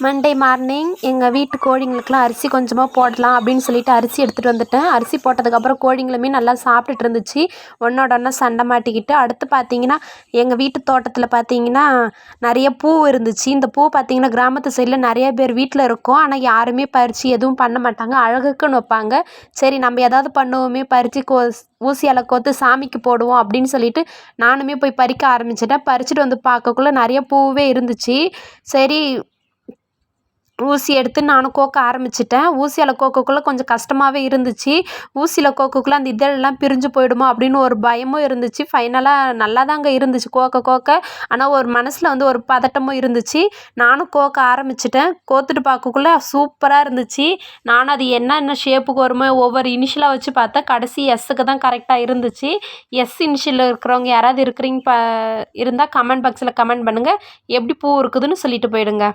Monday morning எங்கள் வீட்டு கோழிங்களுக்கெலாம் அரிசி கொஞ்சமாக போடலாம் அப்படின்னு சொல்லிட்டு அரிசி எடுத்துகிட்டு வந்துட்டேன். அரிசி போட்டதுக்கப்புறம் கோழிங்களுமே நல்லா சாப்பிட்டுட்டு இருந்துச்சு. ஒன்றோட ஒன்றா சண்டை மாட்டிக்கிட்டு. அடுத்து பார்த்தீங்கன்னா எங்கள் வீட்டு தோட்டத்தில் பார்த்தீங்கன்னா நிறைய பூ இருந்துச்சு. இந்த பூ பார்த்தீங்கன்னா கிராமத்து சைடில் நிறைய பேர் வீட்டில் இருக்கும். ஆனால் யாருமே பறித்து எதுவும் பண்ண மாட்டாங்க. அழகுக்குன்னு வைப்பாங்க. சரி நம்ம ஏதாவது பண்ணுவோமே, பறித்து ஊசியால் கோர்த்து சாமிக்கு போடுவோம் அப்படின்னு சொல்லிட்டு நானுமே போய் பறிக்க ஆரம்பிச்சிட்டேன். பறிச்சுட்டு வந்து பார்க்கக்குள்ள நிறைய பூவே இருந்துச்சு. சரி ஊசி எடுத்து நானும் கோக்க ஆரம்பிச்சிட்டேன். ஊசியால் கோக்கக்குள்ளே கொஞ்சம் கஷ்டமாகவே இருந்துச்சு. ஊசியில் கோக்கக்குள்ளே அந்த இதழெல்லாம் பிரிஞ்சு போயிடுமோ அப்படின்னு ஒரு பயமும் இருந்துச்சு. ஃபைனலாக நல்லா தாங்க இருந்துச்சு கோக்க கோக்க. ஆனால் ஒரு மனசில் வந்து ஒரு பதட்டமும் இருந்துச்சு. நானும் கோக்க ஆரம்பிச்சிட்டேன். கோத்துட்டு பார்க்கக்குள்ள சூப்பராக இருந்துச்சு. நானும் அது என்ன ஷேப்புக்கு வருமோ ஒவ்வொரு இனிஷியலாக வச்சு பார்த்தேன். கடைசி எஸ்ஸுக்கு தான் கரெக்டாக இருந்துச்சு. எஸ் இனிஷியலில் இருக்கிறவங்க யாராவது இருந்தால் கமெண்ட் பாக்ஸில் கமெண்ட் பண்ணுங்கள். எப்படி பூ இருக்குதுன்னு சொல்லிட்டு போயிடுங்க.